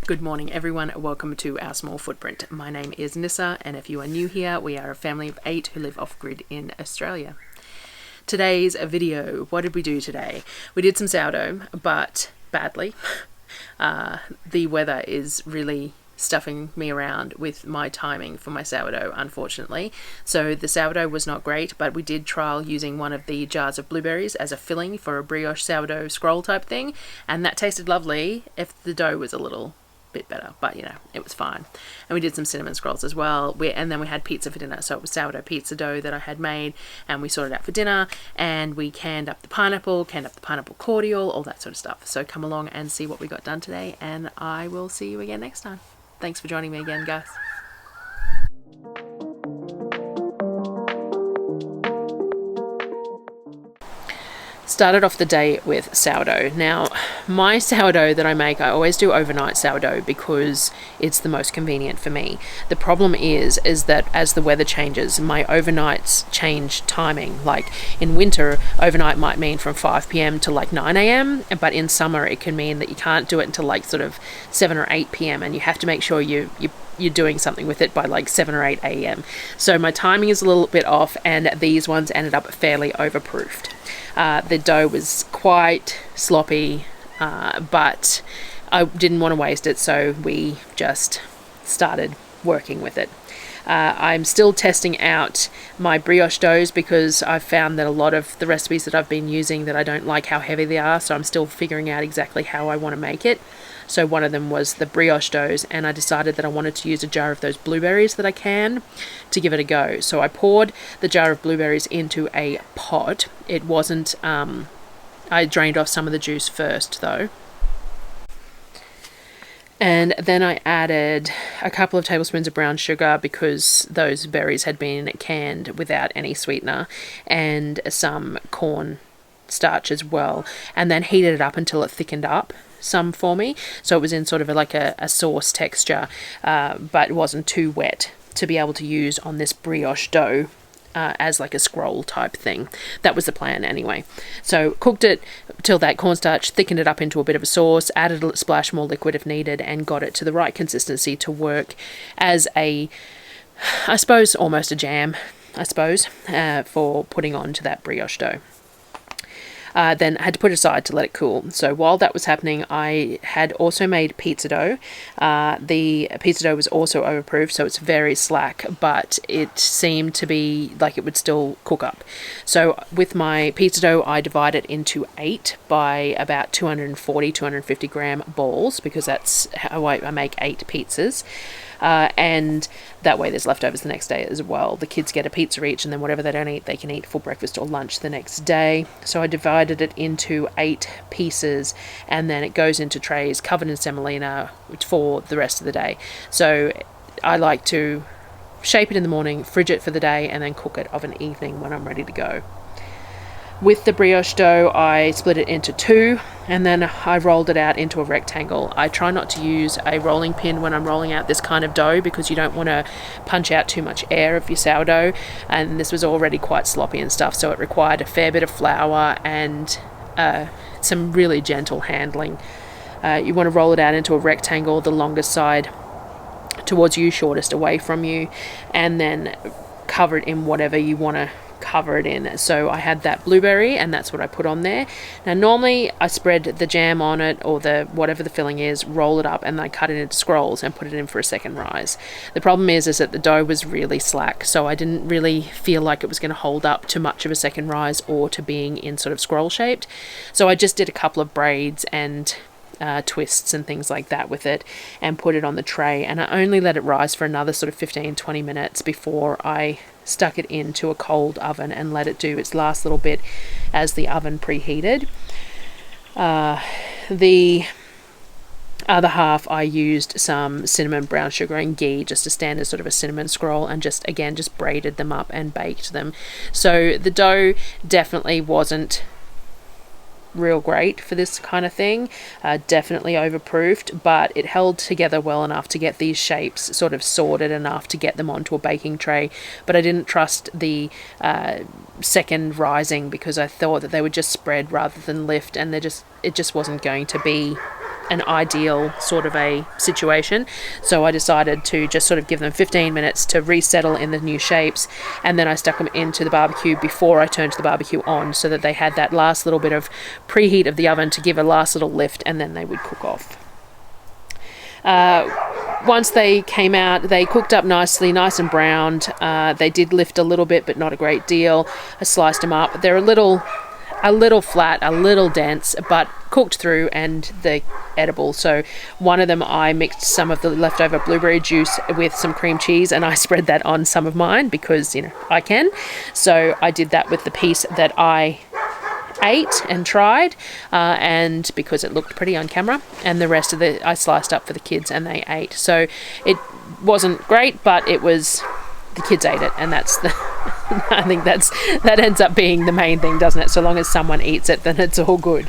Good morning everyone, welcome to our small footprint. My name is Nyssa, and if you are new here, we are a family of 8 who live off-grid in Australia. Today's video, what did we do today? We did some sourdough, but badly. The weather is really stuffing me around with my timing for my sourdough, unfortunately. So the sourdough was not great, but we did trial using one of the jars of blueberries as a filling for a brioche sourdough scroll type thing, and that tasted lovely if the dough was a little bit better, but you know, it was fine. And we did some cinnamon scrolls as well, and then we had pizza for dinner. So it was sourdough pizza dough that I had made, and we sorted out for dinner, and we canned up the pineapple cordial, all that sort of stuff. So come along and see what we got done today, and I will see you again next time. Thanks for joining me again, guys. Started off the day with sourdough. Now, my sourdough that I make, I always do overnight sourdough because it's the most convenient for me. The problem is that as the weather changes, my overnights change timing. Like in winter, overnight might mean from 5 p.m. to like 9 a.m. But in summer, it can mean that you can't do it until like sort of 7 or 8 p.m. and you have to make sure you're doing something with it by like 7 or 8 a.m. So my timing is a little bit off, and these ones ended up fairly overproofed. The dough was quite sloppy, but I didn't want to waste it, so we just started working with it. I'm still testing out my brioche doughs because I've found that a lot of the recipes that I've been using that I don't like how heavy they are, so I'm still figuring out exactly how I want to make it. So one of them was the brioche doughs, and I decided that I wanted to use a jar of those blueberries that I can to give it a go. So I poured the jar of blueberries into a pot. It wasn't, I drained off some of the juice first though. And then I added a couple of tablespoons of brown sugar because those berries had been canned without any sweetener, and some corn starch as well, and then heated it up until it thickened up some for me, so it was in sort of like a sauce texture, but it wasn't too wet to be able to use on this brioche dough as like a scroll type thing. That was the plan anyway. So cooked it till that cornstarch thickened it up into a bit of a sauce, added a splash more liquid if needed, and got it to the right consistency to work as a, I suppose, almost a jam, I suppose, for putting onto that brioche dough. Then I had to put it aside to let it cool. So while that was happening, I had also made pizza dough. The pizza dough was also overproofed, so it's very slack, but it seemed to be like it would still cook up. So with my pizza dough, I divide it into 8 by about 250 gram balls, because that's how I make 8 pizzas. And that way there's leftovers the next day as well. The kids get a pizza each, and then whatever they don't eat, they can eat for breakfast or lunch the next day. So I divided it into 8 pieces, and then it goes into trays covered in semolina for the rest of the day. So I like to shape it in the morning, fridge it for the day, and then cook it of an evening when I'm ready to go. With the brioche dough, I split it into 2, and then I rolled it out into a rectangle. I try not to use a rolling pin when I'm rolling out this kind of dough because you don't want to punch out too much air of your sourdough, and this was already quite sloppy and stuff, so it required a fair bit of flour and some really gentle handling. You want to roll it out into a rectangle, the longest side towards you, shortest away from you, and then cover it in whatever you want to cover it in. So I had that blueberry, and that's what I put on there. Now normally I spread the jam on it, or the whatever the filling is, roll it up, and then I cut it into scrolls and put it in for a second rise. The problem is that the dough was really slack, so I didn't really feel like it was going to hold up to much of a second rise or to being in sort of scroll shaped. So I just did a couple of braids and twists and things like that with it, and put it on the tray, and I only let it rise for another sort of 15-20 minutes before I stuck it into a cold oven and let it do its last little bit as the oven preheated. The other half I used some cinnamon, brown sugar and ghee, just to stand as sort of a cinnamon scroll, and just braided them up and baked them. So the dough definitely wasn't real great for this kind of thing, definitely overproofed, but it held together well enough to get these shapes sort of sorted enough to get them onto a baking tray. But I didn't trust the second rising because I thought that they would just spread rather than lift, and it just wasn't going to be an ideal sort of a situation. So I decided to just sort of give them 15 minutes to resettle in the new shapes, and then I stuck them into the barbecue before I turned the barbecue on, so that they had that last little bit of preheat of the oven to give a last little lift, and then they would cook off. Once they came out, they cooked up nicely, nice and browned. They did lift a little bit, but not a great deal. I sliced them up. They're a little flat, a little dense, but cooked through and they're edible. So one of them, I mixed some of the leftover blueberry juice with some cream cheese, and I spread that on some of mine because, you know, I can. So I did that with the piece that I ate and tried, and because it looked pretty on camera, and the rest of it I sliced up for the kids and they ate. So it wasn't great, but it was, the kids ate it, and that's the I think that ends up being the main thing, doesn't it? So long as someone eats it, then it's all good.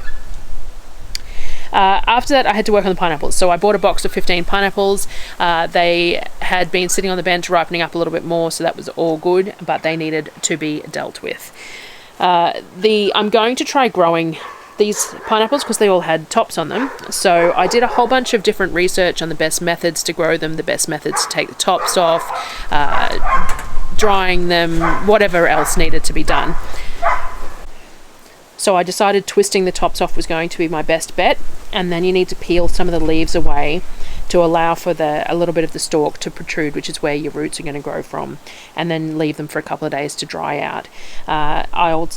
After that, I had to work on the pineapples. So I bought a box of 15 pineapples. They had been sitting on the bench ripening up a little bit more, so that was all good, but they needed to be dealt with. I'm going to try growing these pineapples because they all had tops on them. So I did a whole bunch of different research on the best methods to grow them, the best methods to take the tops off, drying them, whatever else needed to be done. So I decided twisting the tops off was going to be my best bet, and then you need to peel some of the leaves away to allow for a little bit of the stalk to protrude, which is where your roots are going to grow from, and then leave them for a couple of days to dry out. I'll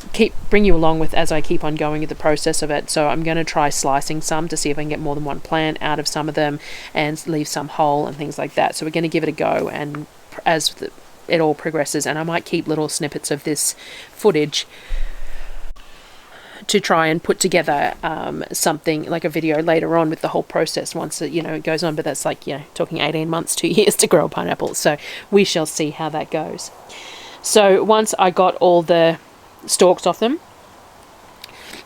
bring you along with as I keep on going with the process of it. So I'm going to try slicing some to see if I can get more than one plant out of some of them and leave some whole and things like that. So we're going to give it a go, and as it all progresses, and I might keep little snippets of this footage to try and put together something like a video later on with the whole process once it, it goes on. But that's like, talking 18 months, 2 years to grow a pineapple. So we shall see how that goes. So once I got all the stalks off them,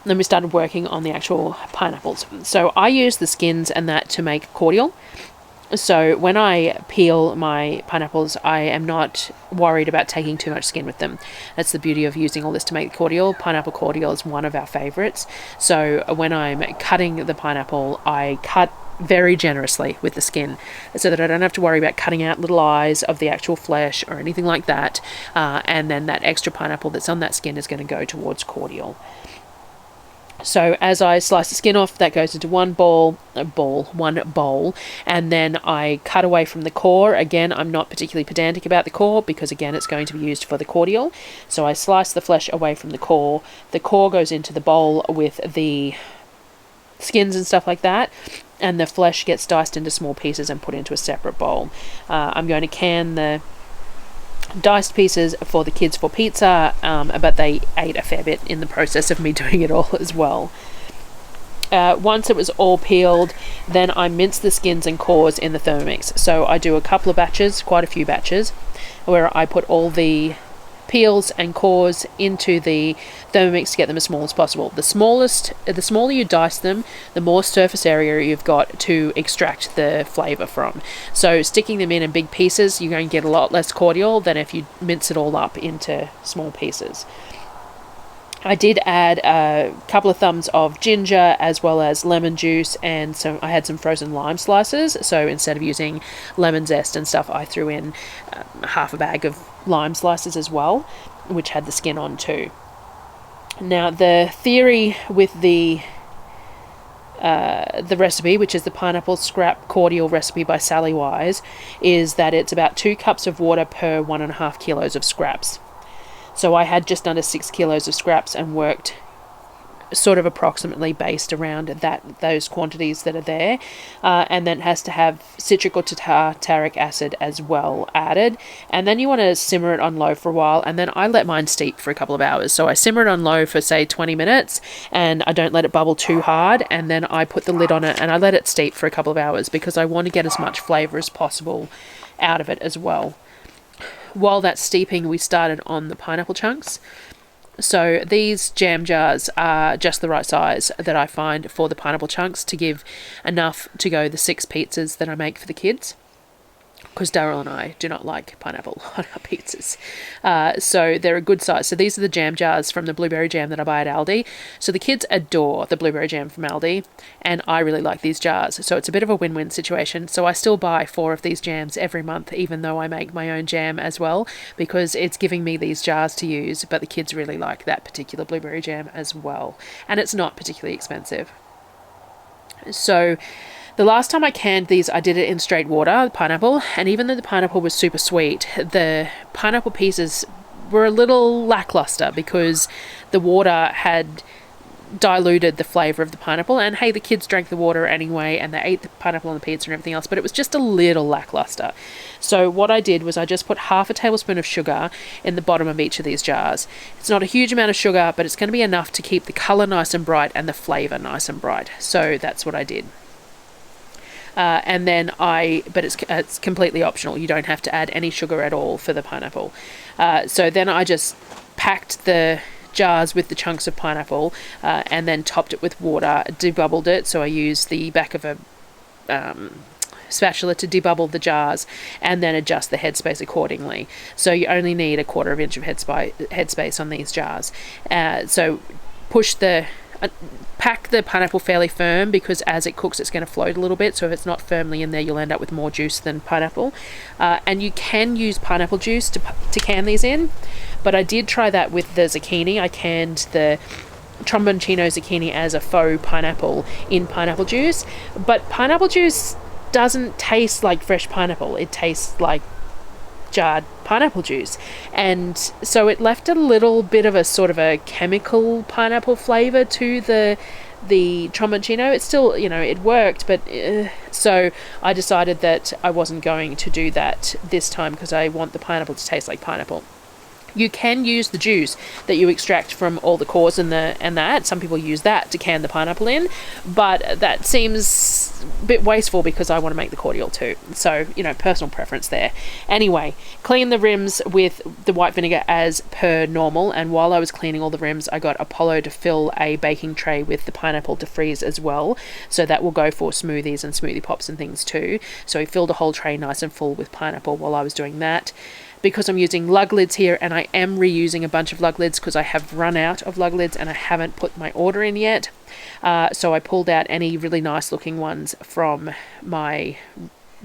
then we started working on the actual pineapples. So I use the skins and that to make cordial. So when I peel my pineapples, I am not worried about taking too much skin with them. That's the beauty of using all this to make cordial. Pineapple cordial is one of our favourites. So when I'm cutting the pineapple, I cut very generously with the skin so that I don't have to worry about cutting out little eyes of the actual flesh or anything like that. And then that extra pineapple that's on that skin is going to go towards cordial. So as I slice the skin off, that goes into one bowl, and then I cut away from the core. Again, I'm not particularly pedantic about the core because, again, it's going to be used for the cordial. So I slice the flesh away from the core. The core goes into the bowl with the skins and stuff like that, and the flesh gets diced into small pieces and put into a separate bowl. I'm going to can the diced pieces for the kids for pizza, but they ate a fair bit in the process of me doing it all as well. Once it was all peeled, then I minced the skins and cores in the Thermomix. So I do a couple of batches, quite a few batches, where I put all the peels and cores into the Thermomix to get them as small as possible. The smaller you dice them, the more surface area you've got to extract the flavour from. So sticking them in big pieces, you're going to get a lot less cordial than if you mince it all up into small pieces. I did add a couple of thumbs of ginger as well as lemon juice, and so I had some frozen lime slices. So instead of using lemon zest and stuff, I threw in half a bag of lime slices as well, which had the skin on too. Now the theory with the recipe, which is the pineapple scrap cordial recipe by Sally Wise, is that it's about 2 cups of water per 1.5 kilos of scraps. So I had just under 6 kilos of scraps and worked sort of approximately based around those quantities that are there. And then it has to have citric or tartaric acid as well added. And then you want to simmer it on low for a while. And then I let mine steep for a couple of hours. So I simmer it on low for, say, 20 minutes, and I don't let it bubble too hard. And then I put the lid on it and I let it steep for a couple of hours because I want to get as much flavour as possible out of it as well. While that's steeping, we started on the pineapple chunks. So these jam jars are just the right size that I find for the pineapple chunks to give enough to go the 6 pizzas that I make for the kids. because Darryl and I do not like pineapple on our pizzas. So they're a good size. So these are the jam jars from the blueberry jam that I buy at Aldi. So the kids adore the blueberry jam from Aldi, and I really like these jars. So it's a bit of a win-win situation. So I still buy 4 of these jams every month, even though I make my own jam as well, because it's giving me these jars to use, but the kids really like that particular blueberry jam as well. And it's not particularly expensive. So the last time I canned these, I did it in straight water, pineapple, and even though the pineapple was super sweet, the pineapple pieces were a little lackluster because the water had diluted the flavour of the pineapple. And hey, the kids drank the water anyway, and they ate the pineapple on the pizza and everything else, but it was just a little lackluster. So what I did was I just put half a tablespoon of sugar in the bottom of each of these jars. It's not a huge amount of sugar, but it's going to be enough to keep the colour nice and bright and the flavour nice and bright. So that's what I did. And then but it's completely optional. You don't have to add any sugar at all for the pineapple. So then I just packed the jars with the chunks of pineapple and then topped it with water, debubbled it. So I used the back of a spatula to debubble the jars and then adjust the headspace accordingly. So you only need 1/4 inch of headspace on these jars. So pack the pineapple fairly firm, because as it cooks it's going to float a little bit, so if it's not firmly in there you'll end up with more juice than pineapple. And you can use pineapple juice to can these in, but I did try that with the zucchini. I canned the tromboncino zucchini as a faux pineapple in pineapple juice, but pineapple juice doesn't taste like fresh pineapple. It tastes like jarred pineapple juice, and so it left a little bit of a sort of a chemical pineapple flavor to the tromboncino. It's still, it worked, but so I decided that I wasn't going to do that this time because I want the pineapple to taste like pineapple. You can use the juice that you extract from all the cores and that. Some people use that to can the pineapple in, but that seems a bit wasteful because I want to make the cordial too. So, personal preference there. Anyway, clean the rims with the white vinegar as per normal, and while I was cleaning all the rims, I got Apollo to fill a baking tray with the pineapple to freeze as well. So that will go for smoothies and smoothie pops and things too. So he filled a whole tray nice and full with pineapple while I was doing that. Because I'm using lug lids here, and I am reusing a bunch of lug lids because I have run out of lug lids and I haven't put my order in yet. So I pulled out any really nice looking ones from my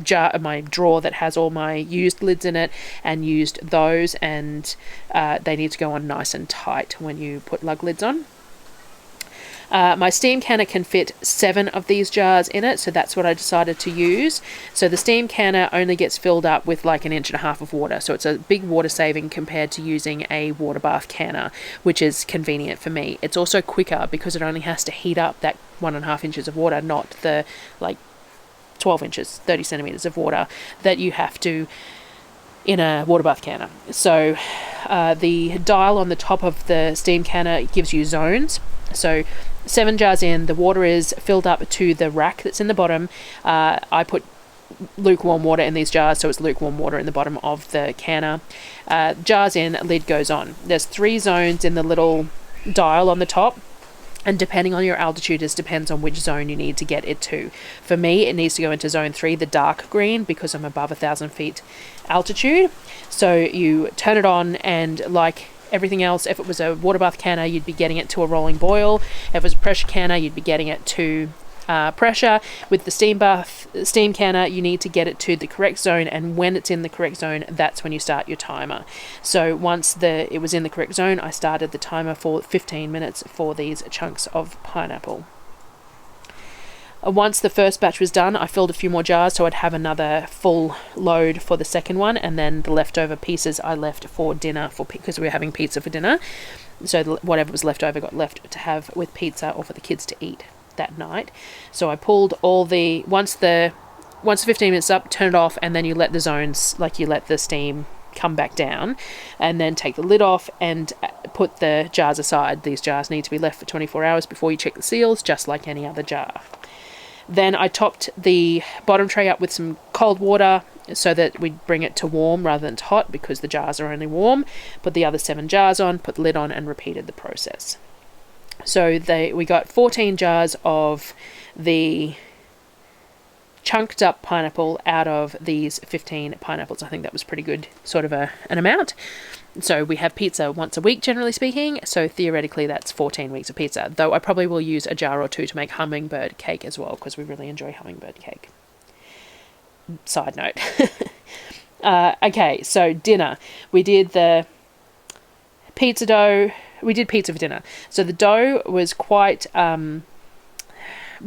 drawer that has all my used lids in it and used those, and they need to go on nice and tight when you put lug lids on. My steam canner can fit 7 of these jars in it, so that's what I decided to use. So the steam canner only gets filled up with like 1.5 inches of water, so it's a big water saving compared to using a water bath canner, which is convenient for me. It's also quicker because it only has to heat up that 1.5 inches of water, not the 12 inches, 30 centimeters of water that you have to in a water bath canner. So the dial on the top of the steam canner gives you zones. So 7 jars in, the water is filled up to the rack that's in the bottom. I put lukewarm water in these jars, so it's lukewarm water in the bottom of the canner. Jars in, lid goes on. There's 3 zones in the little dial on the top, and depending on your altitude, it depends on which zone you need to get it to. For me, it needs to go into zone 3, the dark green, because I'm above 1,000 feet altitude. So you turn it on, and like everything else, if it was a water bath canner, you'd be getting it to a rolling boil. If it was a pressure canner, you'd be getting it to pressure. With the steam canner, you need to get it to the correct zone, and when it's in the correct zone, that's when you start your timer. So once it was in the correct zone, I started the timer for 15 minutes for these chunks of pineapple. Once the first batch was done, I filled a few more jars so I'd have another full load for the second one, and then the leftover pieces I left for dinner because we were having pizza for dinner. So whatever was left over got left to have with pizza or for the kids to eat that night. So I pulled once the 15 minutes up, turn it off, and then you let the zones, you let the steam come back down, and then take the lid off and put the jars aside. These jars need to be left for 24 hours before you check the seals, just like any other jar. Then I topped the bottom tray up with some cold water so that we'd bring it to warm rather than to hot, because the jars are only warm. Put the other 7 jars on, put the lid on, and repeated the process. So we got 14 jars of the chunked up pineapple out of these 15 pineapples. I think that was pretty good, sort of an amount. So we have pizza once a week, generally speaking. So theoretically, that's 14 weeks of pizza. Though I probably will use a jar or two to make hummingbird cake as well, because we really enjoy hummingbird cake. Side note. Okay, so dinner. We did the pizza dough. We did pizza for dinner. So the dough was quite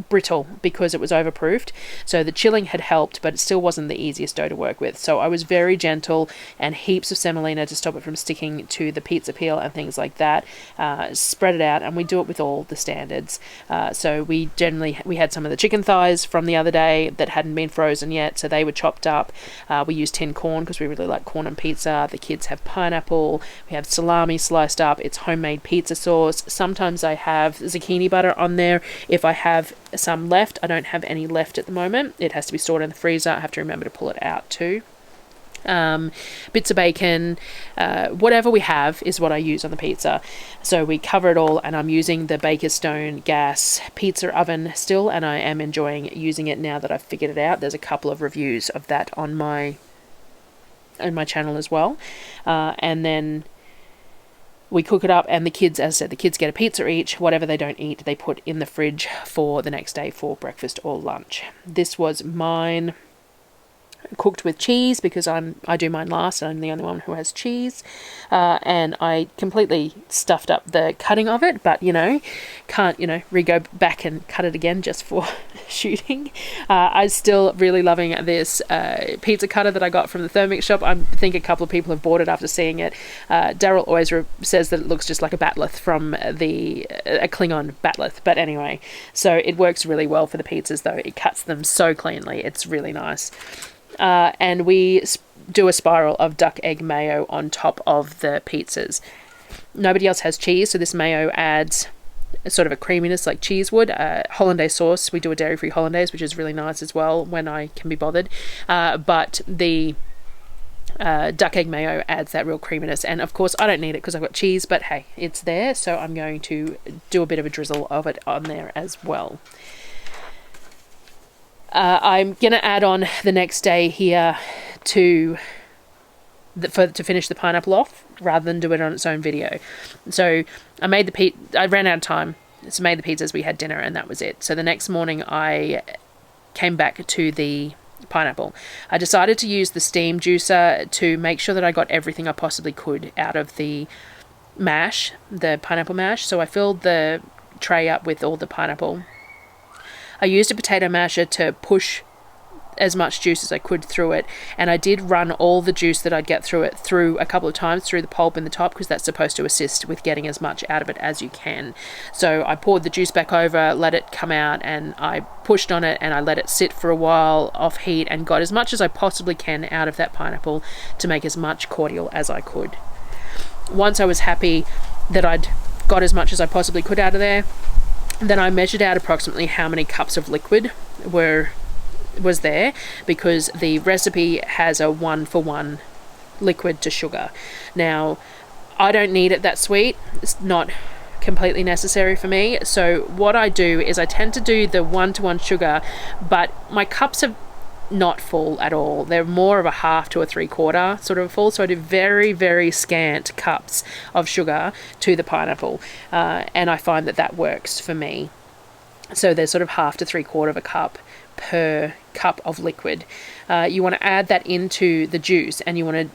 brittle because it was overproofed, so the chilling had helped, but it still wasn't the easiest dough to work with. So I was very gentle, and heaps of semolina to stop it from sticking to the pizza peel and things like that. Spread it out, and we do it with all the standards. So we had some of the chicken thighs from the other day that hadn't been frozen yet, so they were chopped up. We used tin corn because we really like corn on pizza. The kids have pineapple. We have salami sliced up. It's homemade pizza sauce. Sometimes I have zucchini butter on there if I have some left. I don't have any left at the moment. It has to be stored in the freezer. I have to remember to pull it out too. Bits of bacon, whatever we have is what I use on the pizza. So we cover it all, and I'm using the Baker Stone gas pizza oven still, and I am enjoying using it now that I've figured it out. There's a couple of reviews of that on my channel as well. And then we cook it up, and the kids, as I said, the kids get a pizza each. Whatever they don't eat, they put in the fridge for the next day for breakfast or lunch. This was mine, cooked with cheese, because I do mine last, and I'm the only one who has cheese. And I completely stuffed up the cutting of it, but can't go back and cut it again just for shooting. I'm still really loving this pizza cutter that I got from the Thermix shop. I think a couple of people have bought it after seeing it. Darryl always says that it looks just like a batleth from a Klingon batleth, but anyway, so it works really well for the pizzas, though. It cuts them so cleanly. It's really nice. And we do a spiral of duck egg mayo on top of the pizzas. Nobody else has cheese, so this mayo adds sort of a creaminess like cheese would. Hollandaise sauce, we do a dairy-free hollandaise, which is really nice as well when I can be bothered. But the duck egg mayo adds that real creaminess. And of course, I don't need it because I've got cheese, but hey, it's there, so I'm going to do a bit of a drizzle of it on there as well. I'm going to add on the next day here to finish the pineapple off, rather than do it on its own video. So I ran out of time, so made the pizzas, we had dinner, and that was it. So the next morning I came back to the pineapple. I decided to use the steam juicer to make sure that I got everything I possibly could out of the mash, the pineapple mash. So I filled the tray up with all the pineapple. I used a potato masher to push as much juice as I could through it, and I did run all the juice that I'd get through it through a couple of times through the pulp in the top, because that's supposed to assist with getting as much out of it as you can. So I poured the juice back over, let it come out, and I pushed on it, and I let it sit for a while off heat, and got as much as I possibly can out of that pineapple to make as much cordial as I could. Once I was happy that I'd got as much as I possibly could out of there, then I measured out approximately how many cups of liquid was there, because the recipe has a 1-for-1 liquid to sugar. Now, I don't need it that sweet. It's not completely necessary for me. So what I do is I tend to do the 1-to-1 sugar, but my cups are not full at all. They're more of a 1/2 to a 3/4 sort of full. So I do very, very scant cups of sugar to the pineapple, and I find that works for me. So there's sort of 1/2 to 3/4 of a cup per cup of liquid. You want to add that into the juice, and you want to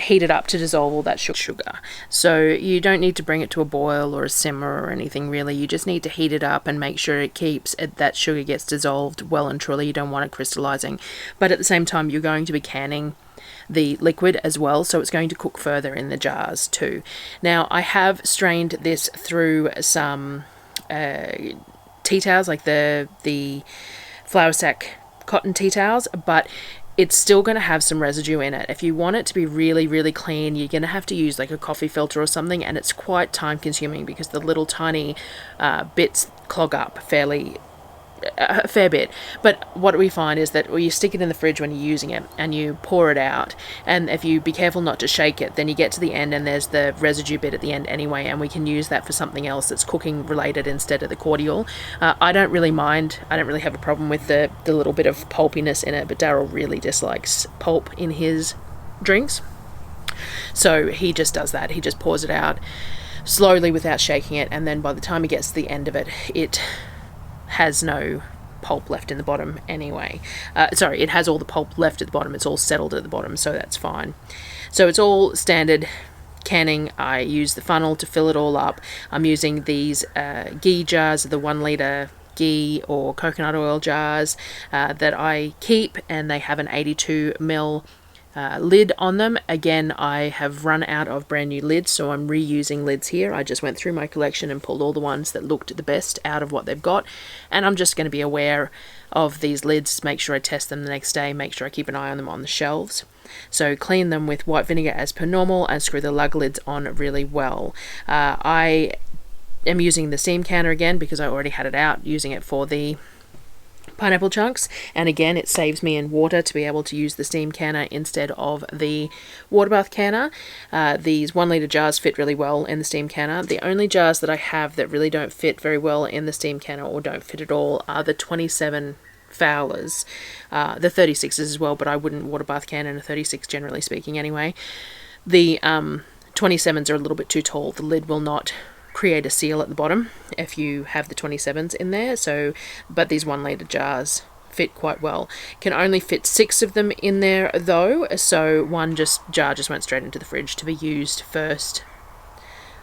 heat it up to dissolve all that sugar. So you don't need to bring it to a boil or a simmer or anything really. You just need to heat it up and make sure that sugar gets dissolved well and truly. You don't want it crystallizing, but at the same time you're going to be canning the liquid as well, so it's going to cook further in the jars too. Now I have strained this through some tea towels, like the flour sack cotton tea towels, but it's still going to have some residue in it. If you want it to be really, really clean, you're going to have to use like a coffee filter or something, and it's quite time consuming because the little tiny bits clog up fairly a fair bit. But what we find is that you stick it in the fridge when you're using it and you pour it out, and if you be careful not to shake it, then you get to the end and there's the residue bit at the end anyway, and we can use that for something else that's cooking related instead of the cordial. I don't really mind. I don't really have a problem with the little bit of pulpiness in it, but Darryl really dislikes pulp in his drinks, so he just does that. He just pours it out slowly without shaking it, and then by the time he gets to the end of it, it has no pulp left in the bottom anyway. Sorry, it has all the pulp left at the bottom. It's all settled at the bottom, so that's fine. So it's all standard canning. I use the funnel to fill it all up. I'm using these ghee jars, the 1 litre ghee or coconut oil jars that I keep, and they have an 82 ml lid on them. Again, I have run out of brand new lids, so I'm reusing lids here. I just went through my collection and pulled all the ones that looked the best out of what they've got, and I'm just going to be aware of these lids, make sure I test them the next day, make sure I keep an eye on them on the shelves. So clean them with white vinegar as per normal and screw the lug lids on really well. I am using the steam canner again because I already had it out, using it for the pineapple chunks, and again it saves me in water to be able to use the steam canner instead of the water bath canner. These 1 litre jars fit really well in the steam canner. The only jars that I have that really don't fit very well in the steam canner, or don't fit at all, are the 27 Fowlers, the 36s as well, but I wouldn't water bath can in a 36 generally speaking anyway. The 27s are a little bit too tall. The lid will not create a seal at the bottom if you have the 27s in there, so but these 1 litre jars fit quite well. Can only fit 6 of them in there though, so one jar just went straight into the fridge to be used first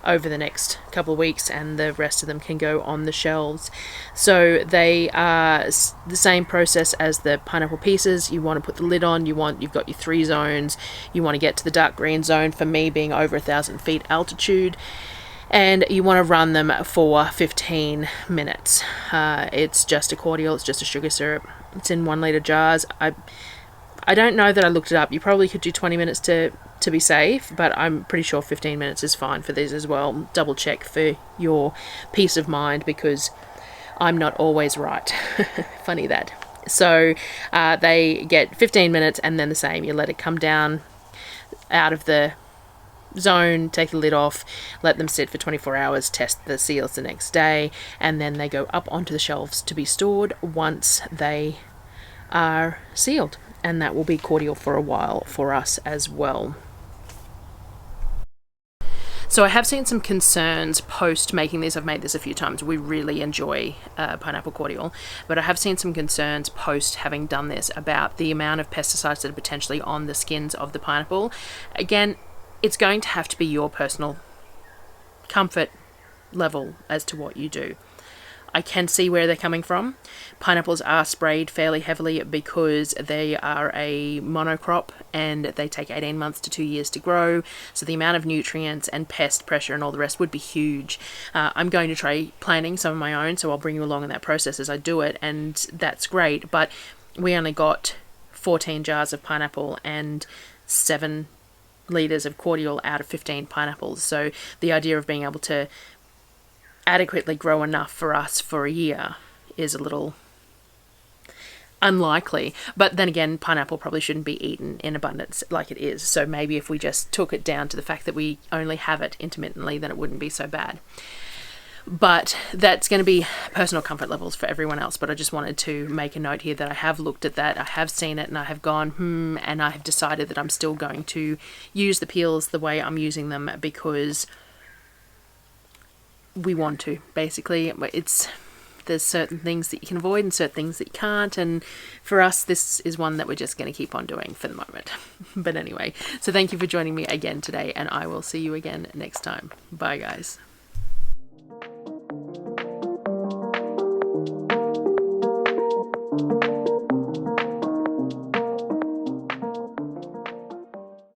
over the next couple of weeks, and the rest of them can go on the shelves. So they are the same process as the pineapple pieces. You want to put the lid on, you've got your 3 zones, you want to get to the dark green zone, for me being over 1,000 feet altitude, and you want to run them for 15 minutes. It's just a cordial, it's just a sugar syrup. It's in 1 litre jars. I don't know that I looked it up. You probably could do 20 minutes to be safe, but I'm pretty sure 15 minutes is fine for these as well. Double check for your peace of mind, because I'm not always right. Funny that. So they get 15 minutes and then the same. You let it come down out of the zone, take the lid off, let them sit for 24 hours, test the seals the next day, and then they go up onto the shelves to be stored once they are sealed, and that will be cordial for a while for us as well. So I have seen some concerns post making this. I've made this a few times. We really enjoy pineapple cordial, but I have seen some concerns post having done this about the amount of pesticides that are potentially on the skins of the pineapple. Again, it's going to have to be your personal comfort level as to what you do. I can see where they're coming from. Pineapples are sprayed fairly heavily because they are a monocrop and they take 18 months to 2 years to grow. So the amount of nutrients and pest pressure and all the rest would be huge. I'm going to try planting some of my own, so I'll bring you along in that process as I do it, and that's great. But we only got 14 jars of pineapple and 7 litres of cordial out of 15 pineapples. So the idea of being able to adequately grow enough for us for a year is a little unlikely. But then again, pineapple probably shouldn't be eaten in abundance like it is. So maybe if we just took it down to the fact that we only have it intermittently, then it wouldn't be so bad. But that's going to be personal comfort levels for everyone else. But I just wanted to make a note here that I have looked at that, I have seen it, and I have gone, and I have decided that I'm still going to use the peels the way I'm using them, because we want to, basically. There's certain things that you can avoid and certain things that you can't, and for us this is one that we're just going to keep on doing for the moment. But anyway, so thank you for joining me again today, and I will see you again next time. Bye guys.